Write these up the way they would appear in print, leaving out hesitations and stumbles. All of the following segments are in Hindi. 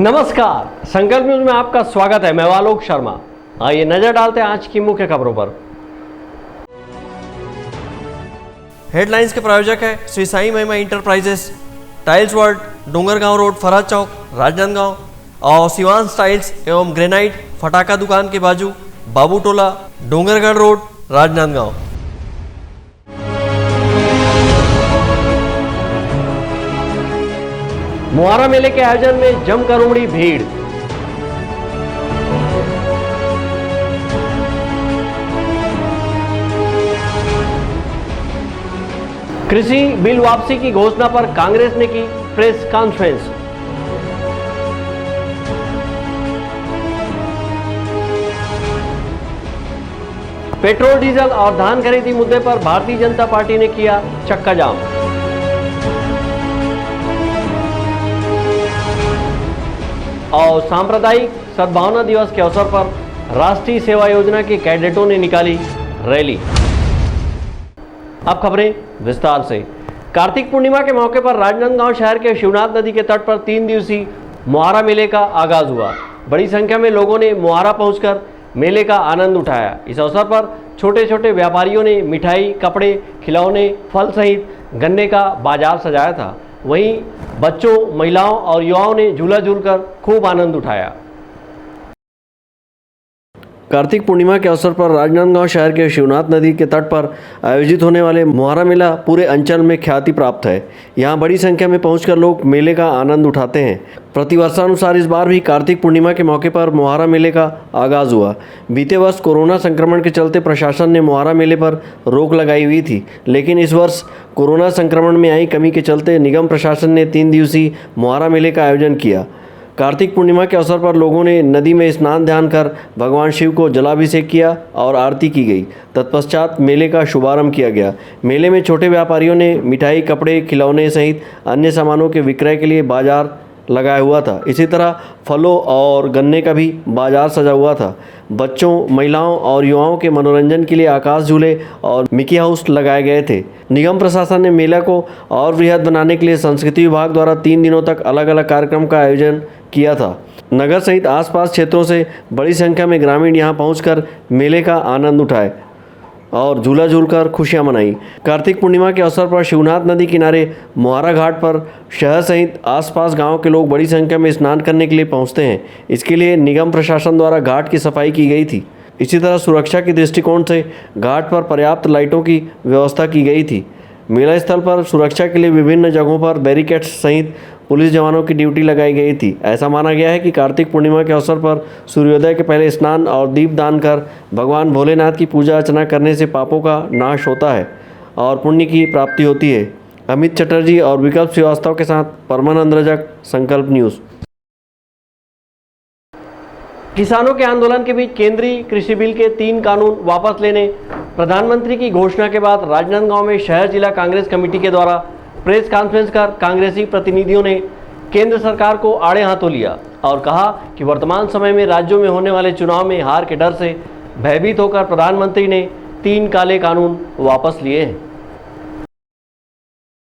नमस्कार, संकल्प न्यूज में आपका स्वागत है। मैं आलोक शर्मा। आइए नजर डालते हैं आज की मुख्य खबरों पर। हेडलाइंस के प्रायोजक है Shri Sai Mahima enterprises, tiles world, Dongargaon road, Farhad Chowk, Rajnandgaon और शिवांश टाइल्स एवं ग्रेनाइट, फटाका दुकान के बाजू, बाबू टोला, डोंगरगढ़ रोड, राजनांदगांव। मुहारा मेले के आयोजन में जमकर उमड़ी भीड़। कृषि बिल वापसी की घोषणा पर कांग्रेस ने की प्रेस कॉन्फ्रेंस। पेट्रोल, डीजल और धान खरीदी मुद्दे पर भारतीय जनता पार्टी ने किया चक्का जाम। और सांप्रदायिक सद्भावना दिवस के अवसर पर राष्ट्रीय सेवा योजना के कैडेटों ने निकाली रैली। अब खबरें विस्तार से। कार्तिक पूर्णिमा के मौके पर राजनांदगांव शहर के शिवनाथ नदी के तट पर 3 दिवसीय मुहारा मेले का आगाज हुआ। बड़ी संख्या में लोगों ने मुहारा पहुंचकर मेले का आनंद उठाया। इस अवसर पर छोटे छोटे व्यापारियों ने मिठाई, कपड़े, खिलौने, फल सहित गन्ने का बाजार सजाया था। वहीं बच्चों, महिलाओं और युवाओं ने झूला झूलकर खूब आनंद उठाया। कार्तिक पूर्णिमा के अवसर पर राजनांदगांव शहर के शिवनाथ नदी के तट पर आयोजित होने वाले मुहारा मेला पूरे अंचल में ख्याति प्राप्त है। यहां बड़ी संख्या में पहुंचकर लोग मेले का आनंद उठाते हैं। प्रतिवर्षानुसार इस बार भी कार्तिक पूर्णिमा के मौके पर मुहारा मेले का आगाज हुआ। बीते वर्ष कोरोना संक्रमण के चलते प्रशासन ने मुहारा मेले पर रोक लगाई हुई थी, लेकिन इस वर्ष कोरोना संक्रमण में आई कमी के चलते निगम प्रशासन ने 3 दिवसीय मुहारा मेले का आयोजन किया। कार्तिक पूर्णिमा के अवसर पर लोगों ने नदी में स्नान ध्यान कर भगवान शिव को जलाभिषेक किया और आरती की गई। तत्पश्चात मेले का शुभारंभ किया गया। मेले में छोटे व्यापारियों ने मिठाई, कपड़े, खिलौने सहित अन्य सामानों के विक्रय के लिए बाजार लगाया हुआ था। इसी तरह फलों और गन्ने का भी बाजार सजा हुआ था। बच्चों, महिलाओं और युवाओं के मनोरंजन के लिए आकाश झूले और मिकी हाउस लगाए गए थे। निगम प्रशासन ने मेला को और बृहद बनाने के लिए संस्कृति विभाग द्वारा 3 दिनों तक अलग अलग कार्यक्रम का आयोजन किया था। नगर सहित आसपास क्षेत्रों से बड़ी संख्या में ग्रामीण यहां पहुंचकर मेले का आनंद उठाए और झूला झूलकर खुशियां मनाई। कार्तिक पूर्णिमा के अवसर पर शिवनाथ नदी किनारे मुहारा घाट पर शहर सहित आसपास गांव के लोग बड़ी संख्या में स्नान करने के लिए पहुंचते हैं। इसके लिए निगम प्रशासन द्वारा घाट की सफाई की गई थी। इसी तरह सुरक्षा के दृष्टिकोण से घाट पर पर्याप्त लाइटों की व्यवस्था की गई थी। मेला स्थल पर सुरक्षा के लिए विभिन्न जगहों पर बैरिकेड्स सहित पुलिस जवानों की ड्यूटी लगाई गई थी। ऐसा माना गया है कि कार्तिक पूर्णिमा के अवसर पर सूर्योदय के पहले स्नान और दीप दान कर भगवान भोलेनाथ की पूजा अर्चना करने से पापों का नाश होता है और पुण्य की प्राप्ति होती है। अमित चटर्जी और विकल्प श्रीवास्तव के साथ परमानंद रजक, संकल्प न्यूज़। किसानों के आंदोलन के बीच केंद्रीय कृषि बिल के 3 कानून वापस लेने प्रधानमंत्री की घोषणा के बाद राजनांदगांव में शहर जिला कांग्रेस कमेटी के द्वारा प्रेस कॉन्फ्रेंस कर कांग्रेसी प्रतिनिधियों ने केंद्र सरकार को आड़े हाथों लिया और कहा कि वर्तमान समय में राज्यों में होने वाले चुनाव में हार के डर से भयभीत होकर प्रधानमंत्री ने 3 काले कानून वापस लिए हैं।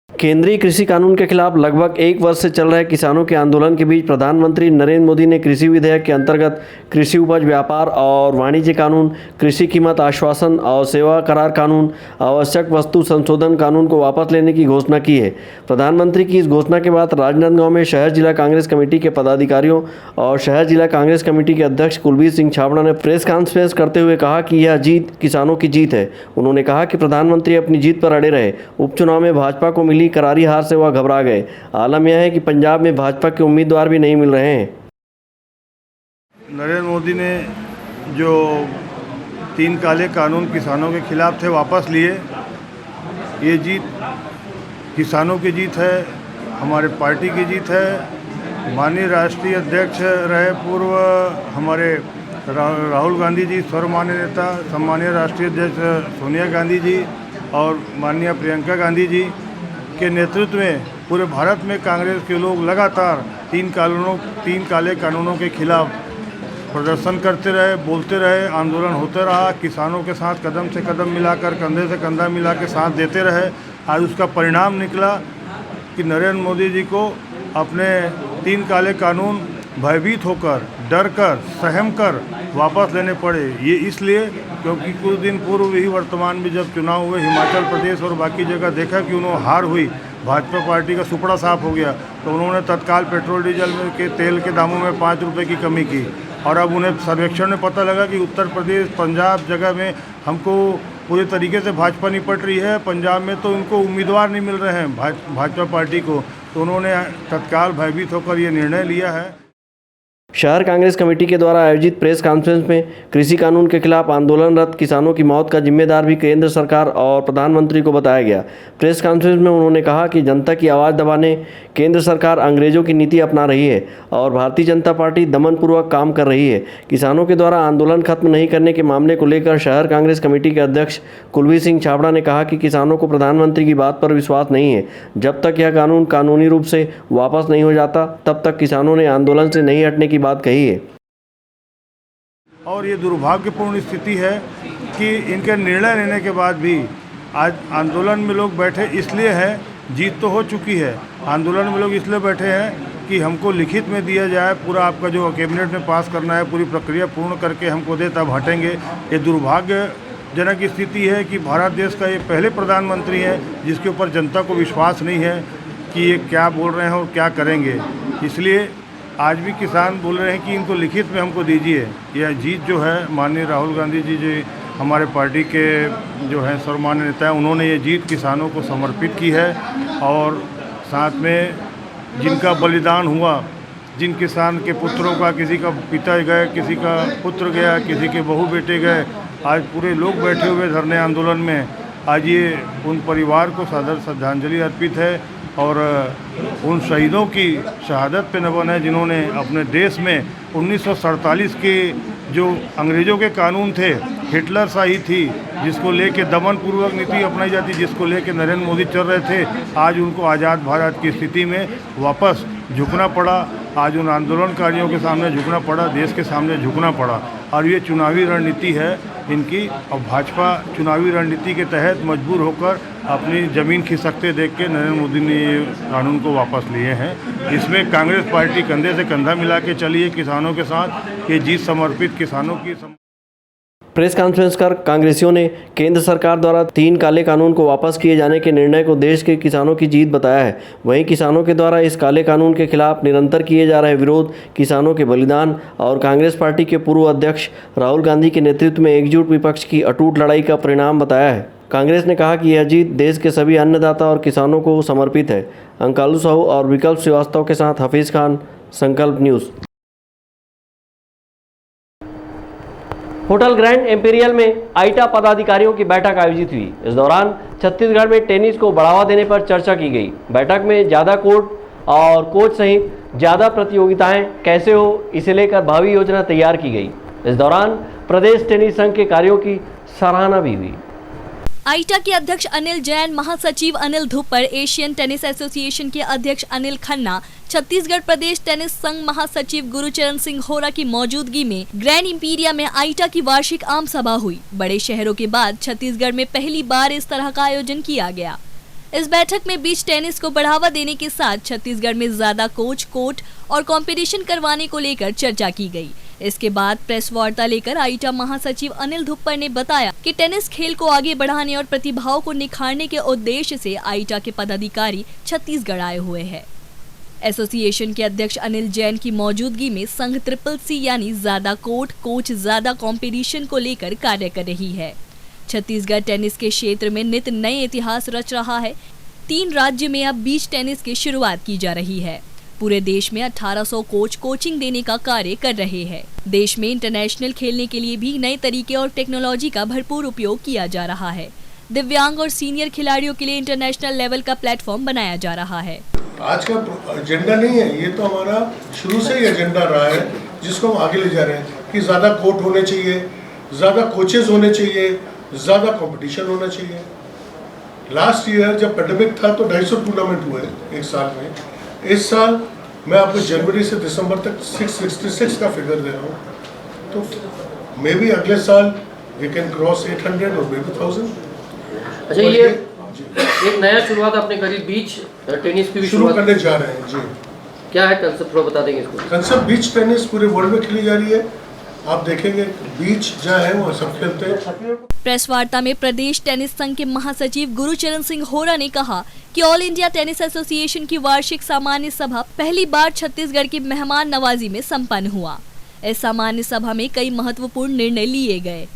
केंद्रीय कृषि कानून के खिलाफ लगभग 1 वर्ष से चल रहे किसानों के आंदोलन के बीच प्रधानमंत्री नरेंद्र मोदी ने कृषि विधेयक के अंतर्गत कृषि उपज व्यापार और वाणिज्य कानून, कृषि कीमत आश्वासन और सेवा करार कानून, आवश्यक वस्तु संशोधन कानून को वापस लेने की घोषणा की है। प्रधानमंत्री की इस घोषणा के बाद राजनांदगांव में शहर जिला कांग्रेस कमेटी के पदाधिकारियों और शहर जिला कांग्रेस कमेटी के अध्यक्ष कुलबीर सिंह छाबड़ा ने प्रेस कॉन्फ्रेंस करते हुए कहा कि यह जीत किसानों की जीत है। उन्होंने कहा कि प्रधानमंत्री अपनी जीत पर अड़े रहे। उपचुनाव में भाजपा को मिली करारी हार से वह घबरा गए। आलम यह है कि पंजाब में भाजपा के उम्मीदवार भी नहीं मिल रहे हैं। नरेंद्र मोदी ने जो 3 काले कानून किसानों के खिलाफ थे वापस लिए। ये जीत किसानों की जीत है, हमारे पार्टी की जीत है। माननीय राष्ट्रीय अध्यक्ष रहे पूर्व हमारे राहुल गांधी जी, सर्वमान्य नेता सम्मानीय राष्ट्रीय अध्यक्ष सोनिया गांधी जी और माननीय प्रियंका गांधी जी के नेतृत्व में पूरे भारत में कांग्रेस के लोग लगातार 3 काले कानूनों के खिलाफ प्रदर्शन करते रहे, बोलते रहे, आंदोलन होते रहा। किसानों के साथ कदम से कदम मिलाकर, कंधे से कंधा मिला के साथ देते रहे। आज उसका परिणाम निकला कि नरेंद्र मोदी जी को अपने 3 काले कानून भयभीत होकर, डर कर, सहम कर वापस लेने पड़े। ये इसलिए क्योंकि कुछ दिन पूर्व ही वर्तमान में जब चुनाव हुए हिमाचल प्रदेश और बाकी जगह देखा कि उन्होंने हार हुई, भाजपा पार्टी का सुपड़ा साफ हो गया, तो उन्होंने तत्काल पेट्रोल डीजल के तेल के दामों में 5 रुपये की कमी की। और अब उन्हें सर्वेक्षण में पता लगा कि उत्तर प्रदेश, पंजाब जगह में हमको पूरे तरीके से भाजपा निपट रही है, पंजाब में तो उनको उम्मीदवार नहीं मिल रहे हैं भाजपा पार्टी को, तो उन्होंने तत्काल भयभीत होकर ये निर्णय लिया है। शहर कांग्रेस कमेटी के द्वारा आयोजित प्रेस कॉन्फ्रेंस में कृषि कानून के खिलाफ आंदोलनरत किसानों की मौत का जिम्मेदार भी केंद्र सरकार और प्रधानमंत्री को बताया गया। प्रेस कॉन्फ्रेंस में उन्होंने कहा कि जनता की आवाज़ दबाने केंद्र सरकार अंग्रेजों की नीति अपना रही है और भारतीय जनता पार्टी दमनपूर्वक काम कर रही है। किसानों के द्वारा आंदोलन खत्म नहीं करने के मामले को लेकर शहर कांग्रेस कमेटी के अध्यक्ष कुलवीर सिंह छाबड़ा ने कहा कि किसानों को प्रधानमंत्री की बात पर विश्वास नहीं है। जब तक यह कानून कानूनी रूप से वापस नहीं हो जाता तब तक किसानों ने आंदोलन से नहीं हटने की बात कही है। और ये दुर्भाग्यपूर्ण स्थिति है कि इनके निर्णय लेने के बाद भी आज आंदोलन में लोग बैठे इसलिए हैं, जीत तो हो चुकी है, आंदोलन में लोग इसलिए बैठे हैं कि हमको लिखित में दिया जाए, पूरा आपका जो कैबिनेट में पास करना है पूरी प्रक्रिया पूर्ण करके हमको दे तब हटेंगे। ये दुर्भाग्यजनक स्थिति है कि भारत देश का ये पहले प्रधानमंत्री है जिसके ऊपर जनता को विश्वास नहीं है कि ये क्या बोल रहे हैं और क्या करेंगे। इसलिए आज भी किसान बोल रहे हैं कि इनको लिखित में हमको दीजिए। यह जीत जो है माननीय राहुल गांधी जी जो हमारे पार्टी के जो हैं सर्वमान्य नेता हैं, उन्होंने ये जीत किसानों को समर्पित की है। और साथ में जिनका बलिदान हुआ, जिन किसान के पुत्रों का, किसी का पिता गए, किसी का पुत्र गया, किसी के बहू बेटे गए, आज पूरे लोग बैठे हुए धरने आंदोलन में, आज ये उन परिवार को सादर श्रद्धांजलि अर्पित है और उन शहीदों की शहादत पे नमन है जिन्होंने अपने देश में 1947 के जो अंग्रेज़ों के कानून थे, हिटलर शाही थी, जिसको लेके दमनपूर्वक नीति अपनाई जाती, जिसको लेके नरेंद्र मोदी चल रहे थे, आज उनको आज़ाद भारत की स्थिति में वापस झुकना पड़ा। आज उन आंदोलनकारियों के सामने झुकना पड़ा, देश के सामने झुकना पड़ा। और ये चुनावी रणनीति है इनकी। और भाजपा चुनावी रणनीति के तहत मजबूर होकर अपनी ज़मीन खिसकते देख के नरेंद्र मोदी ने ये कानून को वापस लिए हैं। इसमें कांग्रेस पार्टी कंधे से कंधा मिला के चली है किसानों के साथ। ये जीत समर्पित किसानों की प्रेस कॉन्फ्रेंस कर कांग्रेसियों ने केंद्र सरकार द्वारा 3 काले कानून को वापस किए जाने के निर्णय को देश के किसानों की जीत बताया है। वहीं किसानों के द्वारा इस काले कानून के खिलाफ निरंतर किए जा रहे विरोध, किसानों के बलिदान और कांग्रेस पार्टी के पूर्व अध्यक्ष राहुल गांधी के नेतृत्व में एकजुट विपक्ष की अटूट लड़ाई का परिणाम बताया है। कांग्रेस ने कहा कि यह जीत देश के सभी अन्नदाता और किसानों को समर्पित है। अंकालू साहू और विकल्प श्रीवास्तव के साथ हफीज़ खान, संकल्प न्यूज़। होटल ग्रैंड एम्पीरियल में आईटा पदाधिकारियों की बैठक आयोजित हुई। इस दौरान छत्तीसगढ़ में टेनिस को बढ़ावा देने पर चर्चा की गई। बैठक में ज़्यादा कोर्ट और कोच सहित ज़्यादा प्रतियोगिताएं कैसे हो, इसे लेकर भावी योजना तैयार की गई। इस दौरान प्रदेश टेनिस संघ के कार्यों की सराहना भी हुई। आईटा के अध्यक्ष अनिल जैन, महासचिव अनिल धुप्पर, एशियन टेनिस एसोसिएशन के अध्यक्ष अनिल खन्ना, छत्तीसगढ़ प्रदेश टेनिस संघ महासचिव गुरुचरण सिंह होरा की मौजूदगी में ग्रैंड इंपीरिया में आईटा की वार्षिक आम सभा हुई। बड़े शहरों के बाद छत्तीसगढ़ में पहली बार इस तरह का आयोजन किया गया। इस बैठक में बीच टेनिस को बढ़ावा देने के साथ छत्तीसगढ़ में ज्यादा कोच, कोर्ट और कंपटीशन करवाने को लेकर चर्चा की गई। इसके बाद प्रेस वार्ता लेकर आईटा महासचिव अनिल धुप्पर ने बताया कि टेनिस खेल को आगे बढ़ाने और प्रतिभाओं को निखारने के उद्देश्य से आईटा के पदाधिकारी छत्तीसगढ़ आए हुए हैं। एसोसिएशन के अध्यक्ष अनिल जैन की मौजूदगी में संघ CCC यानी ज्यादा कोर्ट, कोच, ज्यादा कंपटीशन को लेकर कार्य कर रही है। छत्तीसगढ़ टेनिस के क्षेत्र में नित नए इतिहास रच रहा है। 3 राज्य में अब बीच टेनिस की शुरुआत की जा रही है। पूरे देश में 1800 कोच कोचिंग देने का कार्य कर रहे हैं। देश में इंटरनेशनल खेलने के लिए भी नए तरीके और टेक्नोलॉजी का भरपूर उपयोग किया जा रहा है। दिव्यांग और सीनियर खिलाड़ियों के लिए इंटरनेशनल लेवल का प्लेटफॉर्म बनाया जा रहा है। आज का एजेंडा नहीं है, ये तो हमारा शुरू से ही एजेंडा रहा है जिसको हम आगे ले जा रहे हैं कि ज़्यादा कोर्ट होने चाहिए, ज़्यादा कोचेज होने चाहिए, ज़्यादा कंपटीशन होना चाहिए। लास्ट ईयर जब पेंडेमिक था तो 250 टूर्नामेंट हुए एक साल में। इस साल मैं आपको जनवरी से दिसंबर तक 666 का फिगर दे रहा हूँ, तो मे बी अगले साल वी कैन क्रॉस 800 और मे बी 1000। अच्छा, ये एक नया शुरुआत आपने करी, बीच टेनिस की भी शुरू करने जा रहे हैं जी। क्या है कंसेप्ट, थोड़ा बता देंगे इसको। कंसेप्ट बीच टेनिस पूरे वर्ल्ड में खेली जा रही है। आप देखेंगे बीच जहाँ है वो सब खेलते हैं। प्रेस वार्ता में प्रदेश टेनिस संघ के महासचिव गुरुचरण सिंह होरा ने कहा कि ऑल इंडिया टेनिस एसोसिएशन की वार्षिक सामान्य सभा पहली बार छत्तीसगढ़ की मेहमान नवाजी में संपन्न हुआ। इस सामान्य सभा में कई महत्वपूर्ण निर्णय लिए गए।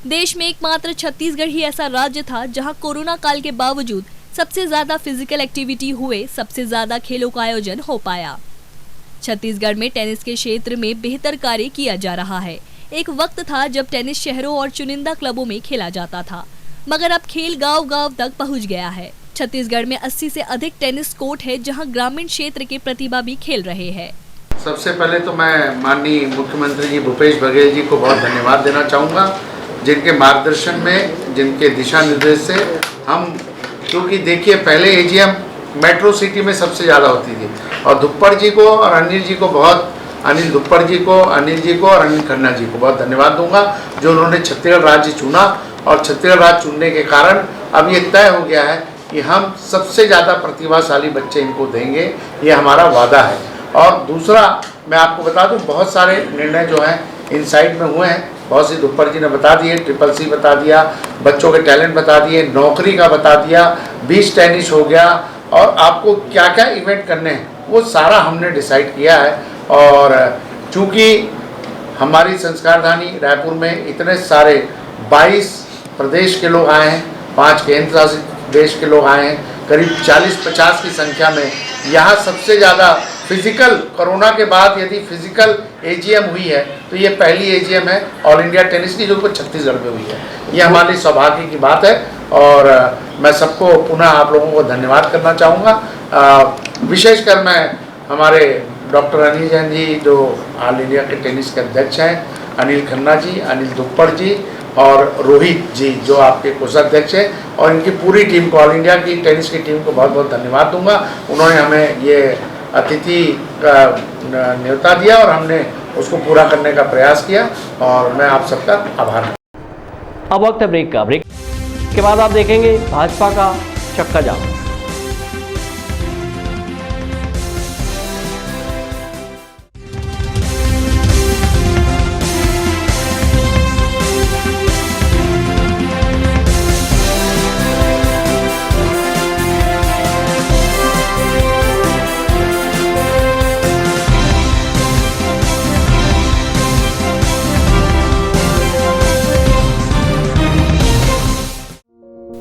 देश में एकमात्र छत्तीसगढ़ ही ऐसा राज्य था जहां कोरोना काल के बावजूद सबसे ज्यादा फिजिकल एक्टिविटी हुए, सबसे ज्यादा खेलों का आयोजन हो पाया। छत्तीसगढ़ में टेनिस के क्षेत्र में बेहतर कार्य किया जा रहा है। एक वक्त था जब टेनिस शहरों और चुनिंदा क्लबों में खेला जाता था, मगर अब खेल गांव-गांव तक पहुंच गया है। छत्तीसगढ़ में 80 से अधिक टेनिस कोर्ट है, जहां ग्रामीण क्षेत्र के प्रतिभा भी खेल रहे हैं। सबसे पहले तो मैं माननीय मुख्यमंत्री जी भूपेश बघेल जी को बहुत धन्यवाद देना चाहूँगा, जिनके मार्गदर्शन में, जिनके दिशा निर्देश से हम, क्योंकि देखिए पहले एजीएम मेट्रो सिटी में सबसे ज़्यादा होती थी, और धुप्पड़ जी को और अनिल जी को बहुत, अनिल धुप्पड़ जी को, अनिल जी को और अनिल खन्ना जी को बहुत धन्यवाद दूंगा, जो उन्होंने छत्तीसगढ़ राज्य चुना। और छत्तीसगढ़ राज्य चुनने के कारण अब ये तय हो गया है कि हम सबसे ज़्यादा प्रतिभाशाली बच्चे इनको देंगे, ये हमारा वादा है। और दूसरा मैं आपको बता दूं, बहुत सारे निर्णय जो हैं इन साइड में हुए हैं, बहुत सी धुप्पड़ जी ने बता दिए, ट्रिपल सी बता दिया, बच्चों के टैलेंट बता दिए, नौकरी का बता दिया, बीच टेनिस हो गया, और आपको क्या क्या इवेंट करने हैं वो सारा हमने डिसाइड किया है। और चूँकि हमारी संस्कारधानी रायपुर में इतने सारे 22 प्रदेश के लोग आए हैं, 5 केंद्र शासित देश के लोग आए हैं, करीब 40-50 की संख्या में, यहाँ सबसे ज़्यादा फिजिकल, कोरोना के बाद यदि फिजिकल एजीएम हुई है तो ये पहली एजीएम है ऑल इंडिया टेनिस की, जो कि छत्तीसगढ़ में हुई है। ये हमारे सौभाग्य की बात है, और मैं सबको पुनः आप लोगों को धन्यवाद करना चाहूँगा। विशेषकर मैं हमारे डॉक्टर अनिल जैन जी, जो ऑल इंडिया के टेनिस के अध्यक्ष हैं, अनिल खन्ना जी, अनिल धुप्पड़ जी और रोहित जी, जो आपके कोषाध्यक्ष हैं, और इनकी पूरी टीम को, ऑल इंडिया की टेनिस की टीम को बहुत बहुत धन्यवाद दूंगा। उन्होंने हमें ये अतिथि का न्योता दिया और हमने उसको पूरा करने का प्रयास किया, और मैं आप सबका आभार हूँ। अब वक्त है ब्रेक का। ब्रेक के बाद आप देखेंगे भाजपा का चक्का जाम।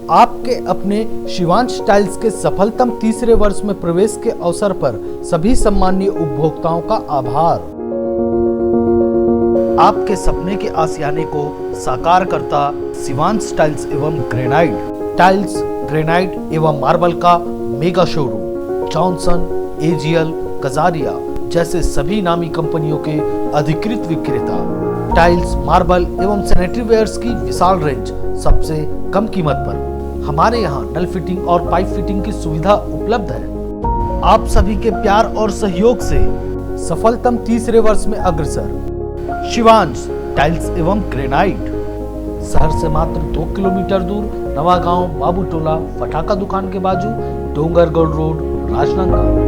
आपके अपने शिवांश टाइल्स के सफलतम तीसरे वर्ष में प्रवेश के अवसर पर सभी सम्मानीय उपभोक्ताओं का आभार। आपके सपने के आशियाने को साकार करता शिवांश टाइल्स एवं ग्रेनाइट एवं मार्बल का mega showroom, Johnson, AGL, Kajaria जैसे सभी नामी कंपनियों के अधिकृत विक्रेता। टाइल्स, मार्बल एवं सैनिटरी वेयर्स की विशाल रेंज सबसे कम कीमत पर। हमारे यहाँ नल फिटिंग और पाइप फिटिंग की सुविधा उपलब्ध है। आप सभी के प्यार और सहयोग से सफलतम तीसरे वर्ष में अग्रसर शिवांश टाइल्स एवं ग्रेनाइट, शहर से मात्र 2 किलोमीटर दूर, नवागांव, बाबूटोला, फटाका दुकान के बाजू, डोंगरगढ़ रोड, राजनांदगांव।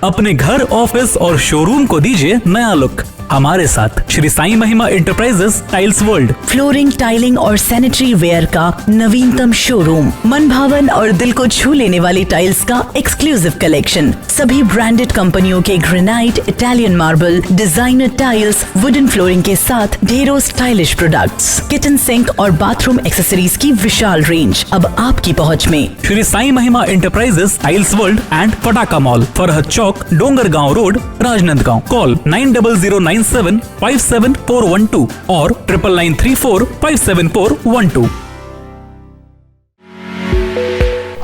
अपने घर, ऑफिस और शोरूम को दीजिए नया लुक हमारे साथ श्री साईं महिमा enterprises tiles world. Flooring, tiling और सैनिटरी वेयर का नवीनतम शोरूम, मन भावन और दिल को छू लेने वाली टाइल्स का एक्सक्लूसिव कलेक्शन, सभी ब्रांडेड कंपनियों के granite, Italian marble, designer tiles, wooden flooring के साथ ढेरों स्टाइलिश प्रोडक्ट्स, किचन सिंक और बाथरूम एक्सेसरीज की विशाल रेंज अब आपकी पहुंच में। श्री साईं महिमा एंटरप्राइजेस टाइल्स वर्ल्ड एंड फटाका मॉल, फरहद चौक, डोंगरगांव रोड, राजनांदगांव। कॉल 9009757412 और 9994574412।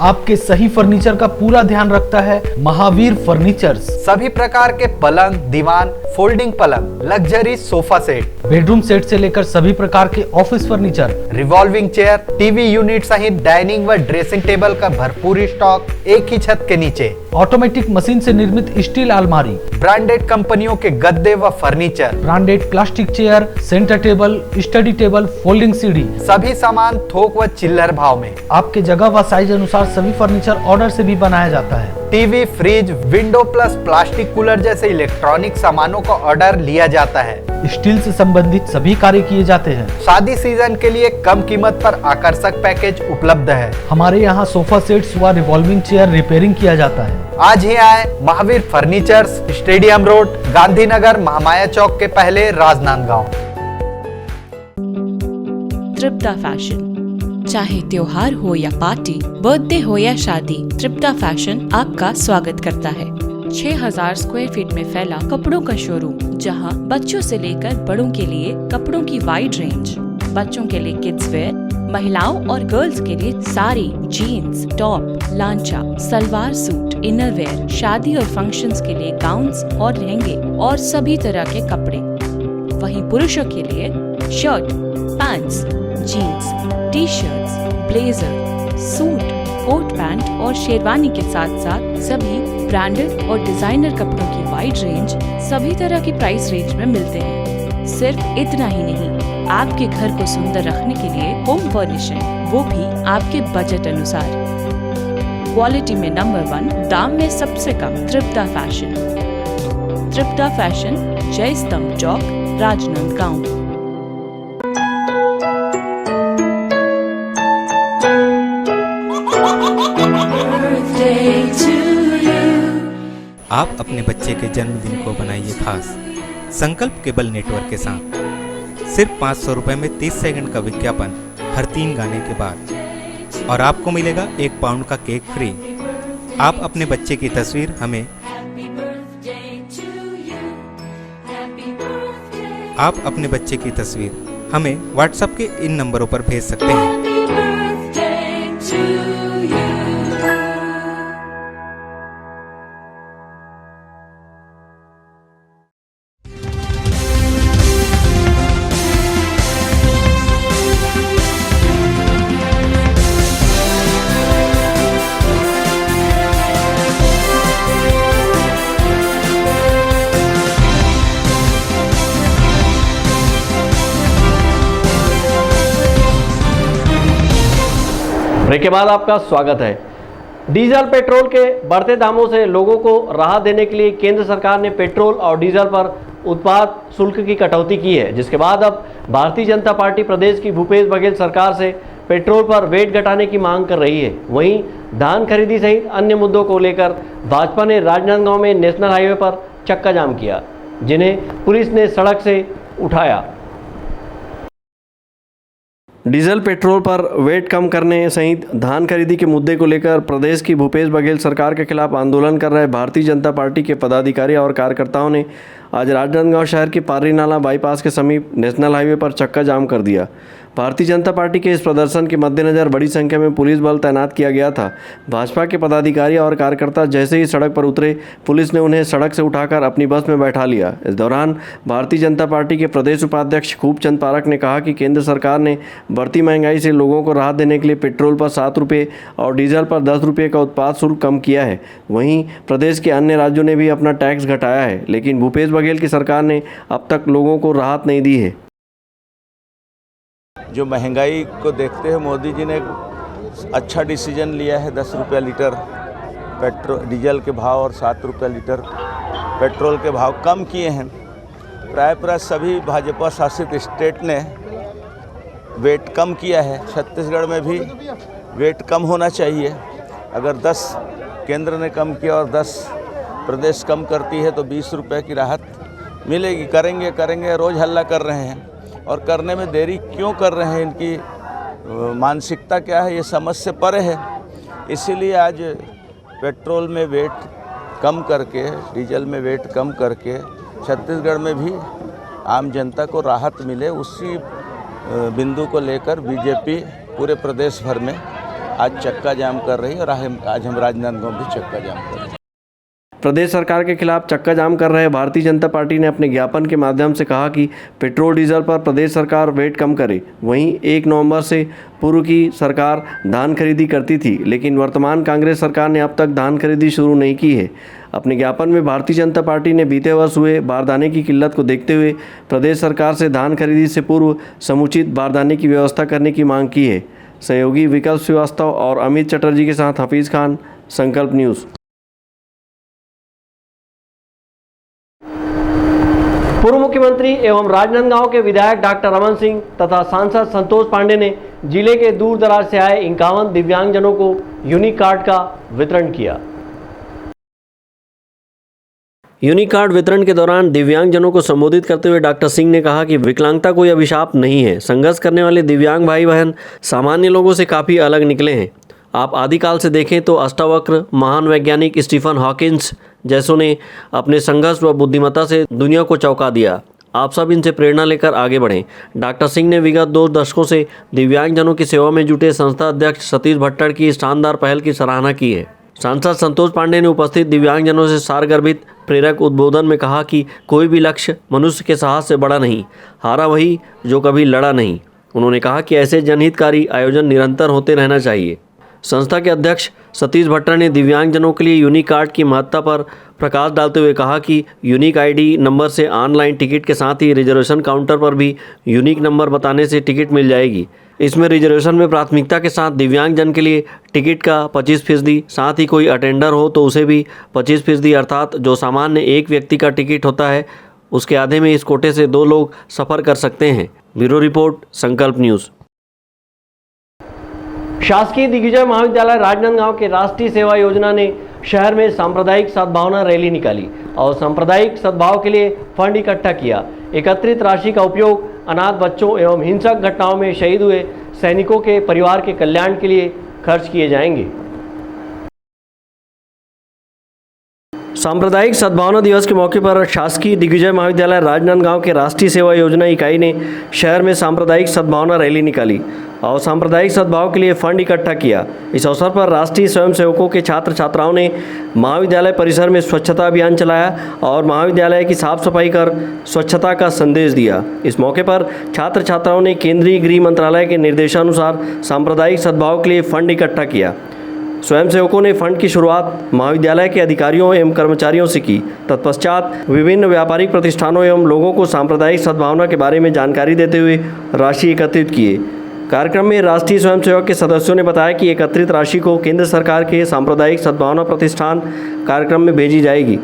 आपके सही फर्नीचर का पूरा ध्यान रखता है महावीर फर्नीचर्स। सभी प्रकार के पलंग, दीवान, फोल्डिंग पलंग, luxury sofa set, bedroom set से लेकर सभी प्रकार के office furniture, revolving chair, TV unit सहित डाइनिंग व ड्रेसिंग टेबल का भरपूर स्टॉक एक ही छत के नीचे। ऑटोमेटिक मशीन से निर्मित स्टील अलमारी, ब्रांडेड कंपनियों के गद्दे व furniture, branded plastic chair, centre table, study table, folding सीढ़ी, सभी सामान थोक व चिल्लर भाव में। आपके जगह व साइज अनुसार सभी फर्नीचर ऑर्डर से भी बनाया जाता है। TV, fridge, window plus plastic cooler जैसे इलेक्ट्रॉनिक सामानों का ऑर्डर लिया जाता है। स्टील से संबंधित सभी कार्य किए जाते हैं। शादी सीजन के लिए कम कीमत पर आकर्षक पैकेज उपलब्ध है। हमारे यहाँ सोफा सेट्स व रिवॉल्विंग चेयर रिपेयरिंग किया जाता है। आज ही आए Mahavir furnitures, stadium road, Gandhinagar, Mahamaya Chowk के पहले, राजनांदगांव। तृप्ता फैशन, चाहे त्योहार हो या पार्टी, बर्थडे हो या शादी, तृप्ता फैशन आपका स्वागत करता है। 6000 स्क्वायर फीट में फैला कपड़ों का शोरूम, जहां बच्चों से लेकर बड़ों के लिए कपड़ों की वाइड रेंज। बच्चों के लिए किड्स वेयर, महिलाओं और गर्ल्स के लिए साड़ी, जीन्स, टॉप, लांचा, सलवार सूट, इनर वेयर, शादी और फंक्शंस के लिए गाउन्स और लहंगे और सभी तरह के कपड़े। वहीं पुरुषों के लिए shirt, pants, jeans, T shirts, blazer, suit, coat pant और शेरवानी के साथ साथ सभी ब्रांडेड और डिजाइनर कपड़ों की वाइड रेंज सभी तरह की प्राइस रेंज में मिलते हैं। सिर्फ इतना ही नहीं, आपके घर को सुंदर रखने के लिए होम फर्निशिंग, वो भी आपके बजट अनुसार। क्वालिटी में नंबर 1, दाम में सबसे कम। तृप्ता फैशन। तृप्ता फैशन, जय स्तंभ चौक, राजनांदगांव। आप अपने बच्चे के जन्मदिन को बनाइए खास संकल्प केबल नेटवर्क के साथ। सिर्फ 500 रुपये में 30 सेकंड का विज्ञापन हर 3 गाने के बाद, और आपको मिलेगा 1 पाउंड का केक फ्री। आप अपने बच्चे की तस्वीर हमें व्हाट्सएप के इन नंबरों पर भेज सकते हैं। ब्रेक के बाद आपका स्वागत है। डीजल पेट्रोल के बढ़ते दामों से लोगों को राहत देने के लिए केंद्र सरकार ने पेट्रोल और डीजल पर उत्पाद शुल्क की कटौती की है, जिसके बाद अब भारतीय जनता पार्टी प्रदेश की भूपेश बघेल सरकार से पेट्रोल पर वेट घटाने की मांग कर रही है। वहीं धान खरीदी सहित अन्य मुद्दों को लेकर भाजपा ने राजनांदगांव में नेशनल हाईवे पर चक्का जाम किया, जिन्हें पुलिस ने सड़क से उठाया। डीजल पेट्रोल पर वेट कम करने सहित धान खरीदी के मुद्दे को लेकर प्रदेश की भूपेश बघेल सरकार के खिलाफ आंदोलन कर रहे भारतीय जनता पार्टी के पदाधिकारी और कार्यकर्ताओं ने आज राजनांदगांव शहर के पारी नाला बाईपास के समीप नेशनल हाईवे पर चक्का जाम कर दिया। भारतीय जनता पार्टी के इस प्रदर्शन के मद्देनजर बड़ी संख्या में पुलिस बल तैनात किया गया था। भाजपा के पदाधिकारी और कार्यकर्ता जैसे ही सड़क पर उतरे, पुलिस ने उन्हें सड़क से उठाकर अपनी बस में बैठा लिया। इस दौरान भारतीय जनता पार्टी के प्रदेश उपाध्यक्ष खूबचंद पारक ने कहा कि केंद्र सरकार ने बढ़ती महंगाई से लोगों को राहत देने के लिए पेट्रोल पर 7 रुपये और डीजल पर 10 रुपये का उत्पाद शुल्क कम किया है। वहीं प्रदेश के अन्य राज्यों ने भी अपना टैक्स घटाया है, लेकिन भूपेश बघेल की सरकार ने अब तक लोगों को राहत नहीं दी है। जो महंगाई को देखते हुए मोदी जी ने एक अच्छा डिसीजन लिया है। 10 रुपये लीटर डीजल के भाव और 7 रुपये लीटर पेट्रोल के भाव कम किए हैं। प्राय सभी भाजपा शासित स्टेट ने वेट कम किया है। छत्तीसगढ़ में भी वेट कम होना चाहिए। अगर 10 केंद्र ने कम किया और 10 प्रदेश कम करती है तो 20 रुपये की राहत मिलेगी। करेंगे रोज़ हल्ला कर रहे हैं, और करने में देरी क्यों कर रहे हैं, इनकी मानसिकता क्या है, ये समझ से परे है। इसीलिए आज पेट्रोल में वेट कम करके, डीजल में वेट कम करके छत्तीसगढ़ में भी आम जनता को राहत मिले, उसी बिंदु को लेकर बीजेपी पूरे प्रदेश भर में आज चक्का जाम कर रही है। और आज हम राजनांदगांव भी चक्का जाम कर रहे हैं। प्रदेश सरकार के खिलाफ चक्का जाम कर रहे भारतीय जनता पार्टी ने अपने ज्ञापन के माध्यम से कहा कि पेट्रोल डीजल पर प्रदेश सरकार वेट कम करे। वहीं 1 नवंबर से पूर्व की सरकार धान खरीदी करती थी, लेकिन वर्तमान कांग्रेस सरकार ने अब तक धान खरीदी शुरू नहीं की है। अपने ज्ञापन में भारतीय जनता पार्टी ने बीते वर्ष हुए बारदाने की किल्लत को देखते हुए प्रदेश सरकार से धान खरीदी से पूर्व समुचित बारदाने की व्यवस्था करने की मांग की है। सहयोगी विकल्प श्रीवास्तव और अमित चटर्जी के साथ हफीज़ खान, संकल्प न्यूज़। पूर्व मुख्यमंत्री एवं राजनांदगांव के विधायक डॉक्टर रमन सिंह तथा सांसद संतोष पांडे ने जिले के दूर दराज से आए 51 दिव्यांगजनों को यूनिक कार्ड का वितरण किया। यूनिक कार्ड वितरण के दौरान दिव्यांगजनों को संबोधित करते हुए डॉक्टर सिंह ने कहा कि विकलांगता कोई अभिशाप नहीं है। संघर्ष करने वाले दिव्यांग भाई बहन सामान्य लोगों से काफ़ी अलग निकले हैं। आप आदिकाल से देखें तो अष्टावक्र महान वैज्ञानिक स्टीफन हॉकिंस जैसों ने अपने संघर्ष व बुद्धिमत्ता से दुनिया को चौंका दिया। आप सब इनसे प्रेरणा लेकर आगे बढ़ें। डॉक्टर सिंह ने विगत 2 दशकों से दिव्यांगजनों की सेवा में जुटे संस्था अध्यक्ष सतीश भट्टड़ की शानदार पहल की सराहना की है। सांसद संतोष पांडे ने उपस्थित दिव्यांगजनों से सारगर्भित प्रेरक उद्बोधन में कहा कि कोई भी लक्ष्य मनुष्य के साहस से बड़ा नहीं, हारा वही जो कभी लड़ा नहीं। उन्होंने कहा कि ऐसे जनहितकारी आयोजन निरंतर होते रहना चाहिए। संस्था के अध्यक्ष सतीश भट्टड़ ने दिव्यांगजनों के लिए यूनिक कार्ड की महत्ता पर प्रकाश डालते हुए कहा कि यूनिक आईडी नंबर से ऑनलाइन टिकट के साथ ही रिजर्वेशन काउंटर पर भी यूनिक नंबर बताने से टिकट मिल जाएगी। इसमें रिजर्वेशन में प्राथमिकता के साथ दिव्यांगजन के लिए टिकट का 25%, साथ ही कोई अटेंडर हो तो उसे भी 25%, अर्थात जो सामान्य एक व्यक्ति का टिकट होता है उसके आधे में इस कोटे से 2 लोग सफ़र कर सकते हैं। ब्यूरो रिपोर्ट, संकल्प न्यूज़। शासकीय दिग्विजय महाविद्यालय राजनांदगांव के राष्ट्रीय सेवा योजना ने शहर में सांप्रदायिक सद्भावना रैली निकाली और सांप्रदायिक सद्भाव के लिए फंड इकट्ठा किया। एकत्रित राशि का उपयोग अनाथ बच्चों एवं हिंसक घटनाओं में शहीद हुए सैनिकों के परिवार के कल्याण के लिए खर्च किए जाएंगे। सांप्रदायिक सद्भावना दिवस के मौके पर शासकीय दिग्विजय महाविद्यालय राजनांदगांव के राष्ट्रीय सेवा योजना इकाई ने शहर में सांप्रदायिक सद्भावना रैली निकाली और सांप्रदायिक सद्भाव के लिए फंड इकट्ठा किया। इस अवसर पर राष्ट्रीय स्वयंसेवकों के छात्र छात्राओं ने महाविद्यालय परिसर में स्वच्छता अभियान चलाया और महाविद्यालय की साफ सफाई कर स्वच्छता का संदेश दिया। इस मौके पर छात्र छात्राओं ने केंद्रीय गृह मंत्रालय के निर्देशानुसार सांप्रदायिक सद्भाव के लिए फंड इकट्ठा किया। स्वयंसेवकों ने फंड की शुरुआत महाविद्यालय के अधिकारियों एवं कर्मचारियों से की। तत्पश्चात विभिन्न व्यापारिक प्रतिष्ठानों एवं लोगों को सांप्रदायिक सद्भावना के बारे में जानकारी देते हुए राशि एकत्रित किए। कार्यक्रम में राष्ट्रीय स्वयंसेवक के सदस्यों ने बताया कि एकत्रित राशि को केंद्र सरकार के सांप्रदायिक सद्भावना प्रतिष्ठान कार्यक्रम में भेजी जाएगी।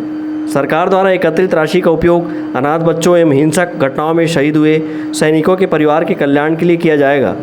सरकार द्वारा एकत्रित राशि का उपयोग अनाथ बच्चों एवं हिंसक घटनाओं में शहीद हुए सैनिकों के परिवार के कल्याण के लिए किया जाएगा।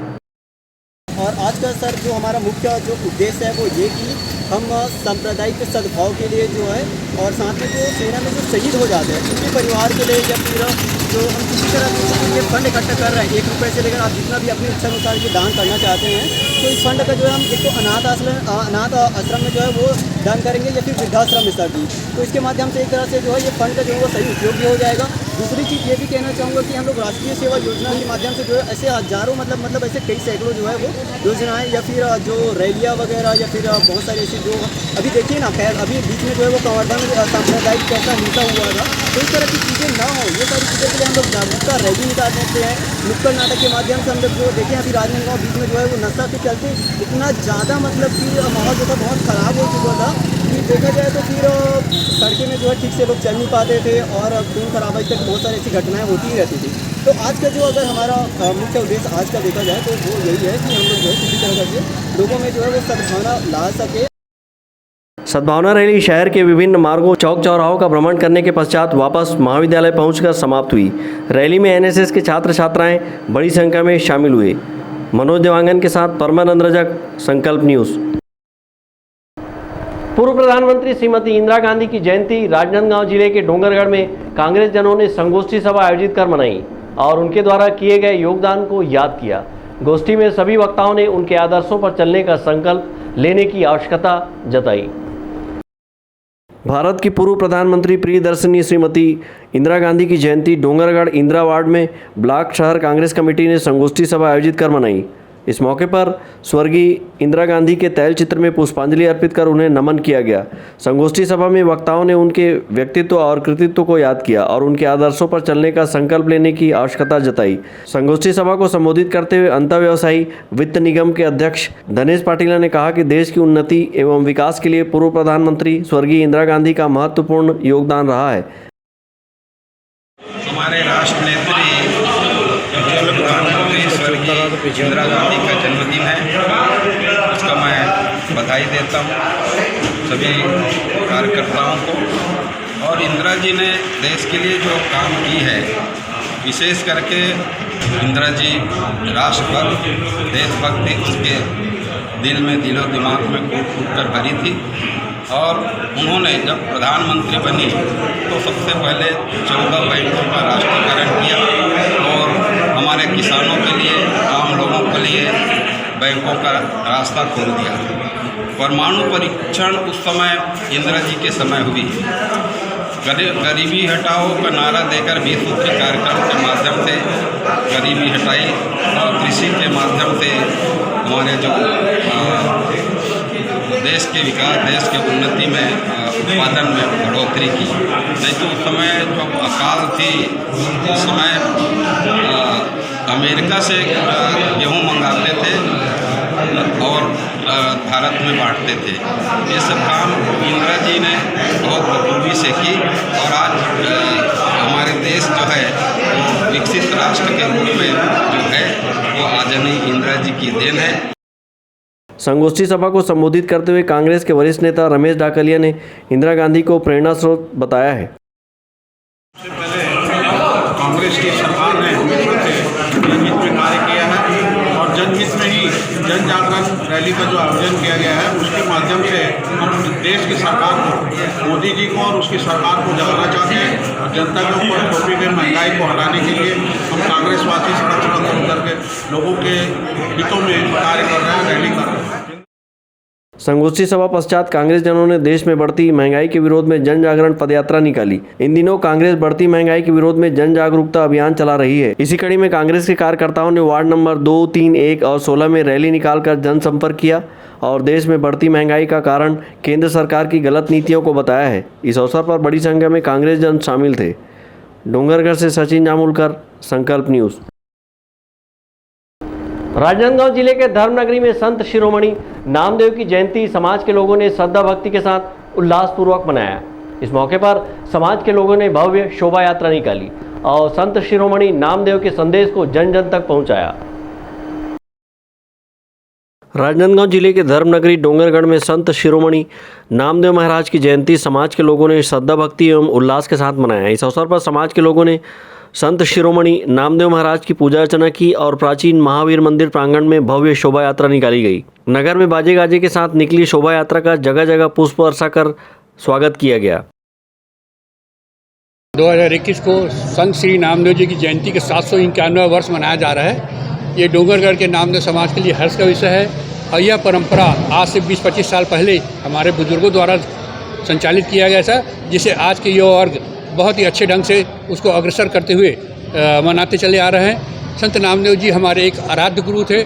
और आज का सर जो हमारा मुख्य जो उद्देश्य है वो ये कि हम सांप्रदायिक सद्भाव के लिए जो है और साथ में जो सेना में जो शहीद हो जाते हैं उनके परिवार के लिए या फिर जो हम किसी तरह ये फंड इकट्ठा कर रहे हैं, 1 रुपये से लेकर आप जितना भी अपनी इच्छा अनुसार ये दान करना चाहते हैं तो इस फंड का जो है हम एक तो अनाथ आश्रम में जो है वो दान करेंगे या फिर वृद्धाश्रम में सर जी। तो इसके माध्यम से एक तरह से जो है ये फंड का जो है वो सही उपयोग भी हो जाएगा। दूसरी चीज़ ये भी कहना चाहूँगा कि हम लोग राष्ट्रीय सेवा योजना के माध्यम से जो है ऐसे हजारों मतलब ऐसे कई सैकड़ों जो है वो योजनाएं या फिर जो रैलियाँ वगैरह या फिर बहुत सारे ऐसे जो अभी देखिए ना, खैर अभी बीच में जो है वो कवर्धा में सांप्रदायिक कैसा हिंसा हुआ था, तो इस तरह की चीज़ें ना हो ये सारी चीज़ें के लिए हम लोग जागरूकता रैली निकाल देते हैं। नुक्कड़ नाटक के माध्यम से हम लोग जो देखें अभी राजनांदगांव बीच में जो है वो नशा के चलते इतना ज़्यादा मतलब कि माहौल जो था बहुत ख़राब हो चुका था कि देखा जाए तो फिर सड़कें में जो है ठीक से लोग चल नहीं पाते थे और खून खराबाई तक बहुत सारी ऐसी घटनाएं होती ही रहती थी। तो आज का जो अगर हमारा मुख्य उद्देश्य आज का देखा जाए तो वो यही है कि हम लोग जो है किसी तरह से लोगों में जो है वो सद्भावना ला सके। सद्भावना रैली शहर के विभिन्न मार्गों चौक चौराहों का भ्रमण करने के पश्चात वापस महाविद्यालय पहुंचकर समाप्त हुई। रैली में एनएसएस के छात्र छात्राएं बड़ी संख्या में शामिल हुए। मनोज देवांगन के साथ परमानंद रजक, संकल्प न्यूज़। पूर्व प्रधानमंत्री श्रीमती इंदिरा गांधी की जयंती राजनांदगांव जिले के डोंगरगढ़ में कांग्रेस जनों ने संगोष्ठी सभा आयोजित कर मनाई और उनके द्वारा किए गए योगदान को याद किया। गोष्ठी में सभी वक्ताओं ने उनके आदर्शों पर चलने का संकल्प लेने की आवश्यकता जताई। भारत की पूर्व प्रधानमंत्री प्रियदर्शिनी श्रीमती इंदिरा गांधी की जयंती डोंगरगढ़ इंदिरा वार्ड में ब्लॉक शहर कांग्रेस कमेटी ने संगोष्ठी सभा आयोजित कर मनाई। इस मौके पर स्वर्गीय इंदिरा गांधी के तैल चित्र में पुष्पांजलि अर्पित कर उन्हें नमन किया गया। संगोष्ठी सभा में वक्ताओं ने उनके व्यक्तित्व और कृतित्व को याद किया और उनके आदर्शों पर चलने का संकल्प लेने की आवश्यकता जताई। संगोष्ठी सभा को संबोधित करते हुए अंतःव्यवसायी वित्त निगम के अध्यक्ष धनेश पाटिल ने कहा कि देश की उन्नति एवं विकास के लिए पूर्व प्रधानमंत्री स्वर्गीय इंदिरा गांधी का महत्वपूर्ण योगदान रहा है। हमारे राष्ट्र नेत्री प्रधानमंत्री स्वर्गीय इंदिरा गांधी का जन्मदिन है, उसका मैं बधाई देता हूँ सभी कार्यकर्ताओं को और इंदिरा जी ने देश के लिए जो काम की है, विशेष करके इंदिरा जी राष्ट्रभक्त, देशभक्ति उसके दिल में, दिलो दिमाग में कूट कूट कर भरी थी। और उन्होंने जब प्रधानमंत्री बनी तो सबसे पहले 14 बैंकों का राष्ट्रीयकरण किया और हमारे किसानों के लिए, आम लोगों के लिए बैंकों का रास्ता खोल दिया। परमाणु परीक्षण उस समय इंदिरा जी के समय हुई। गरीबी हटाओ का नारा देकर 20 सूत्री कार्यक्रम के माध्यम से गरीबी हटाई और कृषि के माध्यम से हमारे जो देश के विकास, देश के उन्नति में, उत्पादन में बढ़ोतरी की। नहीं तो उस समय जो अकाल थी, उस समय अमेरिका से गेहूँ मंगाते थे और भारत में बांटते थे। ये सब काम इंदिरा जी ने बहुत बखूबी से की और आज हमारे देश जो है वो विकसित राष्ट्र के रूप में जो है वो आदरणीय इंदिरा जी की देन है। संगोष्ठी सभा को संबोधित करते हुए कांग्रेस के वरिष्ठ नेता रमेश डाकलिया ने इंदिरा गांधी को प्रेरणा स्रोत बताया है। कांग्रेस की सरकार ने हमेशा से जनहित में कार्य किया है और जनहित में ही जन जागरण रैली का जो आयोजन किया गया है, उसके माध्यम से हम देश की सरकार को, मोदी जी को और उसकी सरकार को जगाना चाहते हैं और जनता के ऊपर थोपी गई महंगाई को हटाने के लिए हम कांग्रेसवासी सड़क सड़क उतर के लोगों के हितों में कार्य कर रहे हैं, रैली कर रहे हैं। संगोष्ठी सभा पश्चात कांग्रेस जनों ने देश में बढ़ती महंगाई के विरोध में जन जागरण पदयात्रा निकाली। इन दिनों कांग्रेस बढ़ती महंगाई के विरोध में जन जागरूकता अभियान चला रही है। इसी कड़ी में कांग्रेस के कार्यकर्ताओं ने वार्ड नंबर 2, 3, 1 और 16 में रैली निकालकर जनसंपर्क किया और देश में बढ़ती महंगाई का कारण केंद्र सरकार की गलत नीतियों को बताया है। इस अवसर पर बड़ी संख्या में कांग्रेस जन शामिल थे। डोंगरगढ़ से सचिन जामुलकर, संकल्प न्यूज। राजनांदगांव जिले के धर्मनगरी में संत शिरोमणि नामदेव की जयंती समाज के लोगों ने श्रद्धा भक्ति के साथ उल्लासपूर्वक मनाया। इस मौके पर समाज के लोगों ने भव्य शोभा यात्रा निकाली और संत शिरोमणि नामदेव के संदेश को जन जन तक पहुंचाया। राजनांदगांव जिले के धर्मनगरी डोंगरगढ़ में संत शिरोमणि नामदेव महाराज की जयंती समाज के लोगों ने श्रद्धा भक्ति एवं उल्लास के साथ मनाया। इस अवसर पर समाज के लोगों ने संत शिरोमणि नामदेव महाराज की पूजा अर्चना की और प्राचीन महावीर मंदिर प्रांगण में भव्य शोभा यात्रा निकाली गई। नगर में बाजे गाजे के साथ निकली शोभा यात्रा का जगह जगह पुष्प वर्षा कर स्वागत किया गया। 2021 को संत श्री नामदेव जी की जयंती के 791वां वर्ष मनाया जा रहा है। ये डोंगरगढ़ के नामदेव समाज के लिए हर्ष का विषय है और यह परंपरा आज से 20-25 साल पहले हमारे बुजुर्गों द्वारा संचालित किया गया था, जिसे आज के युवा वर्ग बहुत ही अच्छे ढंग से उसको अग्रसर करते हुए मनाते चले आ रहे हैं। संत नामदेव जी हमारे एक आराध्य गुरु थे,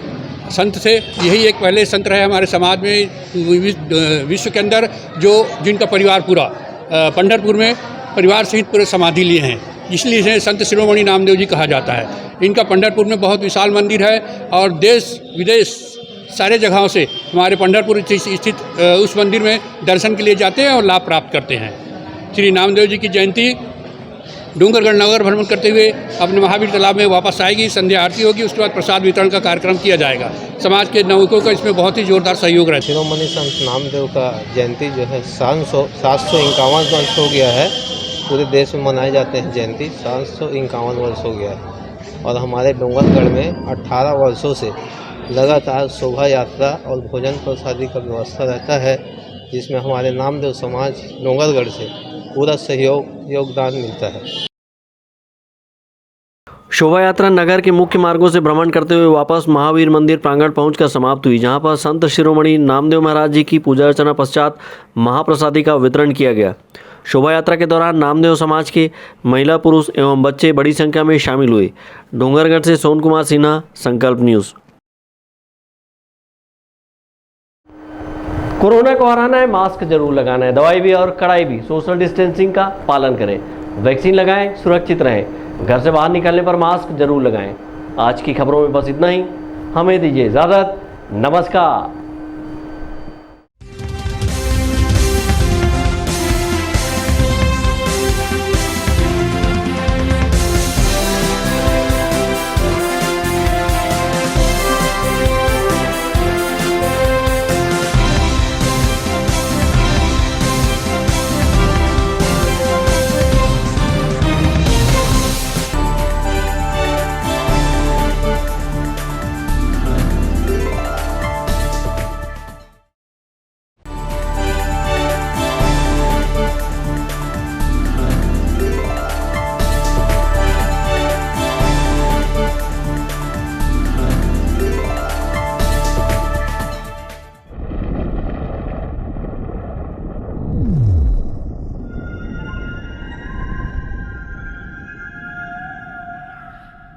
संत थे। यही एक पहले संत रहे हमारे समाज में, विश्व के अंदर जिनका परिवार पूरा पंढरपुर में परिवार सहित पूरे समाधि लिए हैं, इसलिए इन्हें संत शिरोमणि नामदेव जी कहा जाता है। इनका पंढरपुर में बहुत विशाल मंदिर है और देश विदेश सारे जगहों से हमारे पंढरपुर स्थित उस मंदिर में दर्शन के लिए जाते हैं और लाभ प्राप्त करते हैं। श्री नामदेव जी की जयंती डूंगरगढ़ नगर भ्रमण करते हुए अपने महावीर तालाब में वापस आएगी। संध्या आरती होगी, उसके बाद प्रसाद वितरण का कार्यक्रम किया जाएगा। समाज के नवयुवकों का इसमें बहुत ही जोरदार सहयोग रहता है। शिरोमणि संत नामदेव का जयंती जो है 751 वर्ष हो गया है। पूरे देश में मनाए जाते हैं जयंती। 751 वर्ष हो गया है और हमारे डूंगरगढ़ में 18 वर्षों से लगातार शोभा यात्रा और भोजन प्रसादी का व्यवस्था रहता है, जिसमें हमारे नामदेव समाज डूंगरगढ़ से पूरा योगदान मिलता है। शोभा यात्रा नगर के मुख्य मार्गों से भ्रमण करते हुए वापस महावीर मंदिर प्रांगण पहुंचकर समाप्त हुई, जहां पर संत शिरोमणि नामदेव महाराज जी की पूजा अर्चना पश्चात महाप्रसादी का वितरण किया गया। शोभा यात्रा के दौरान नामदेव समाज के महिला, पुरुष एवं बच्चे बड़ी संख्या में शामिल हुए। डोंगरगढ़ से सोन कुमार सिन्हा, संकल्प न्यूज। कोरोना को हराना है, मास्क जरूर लगाना है, दवाई भी और कड़ाई भी, सोशल डिस्टेंसिंग का पालन करें, वैक्सीन लगाएं, सुरक्षित रहें, घर से बाहर निकलने पर मास्क जरूर लगाएं। आज की खबरों में बस इतना ही। हमें दीजिए इजाजत। नमस्कार।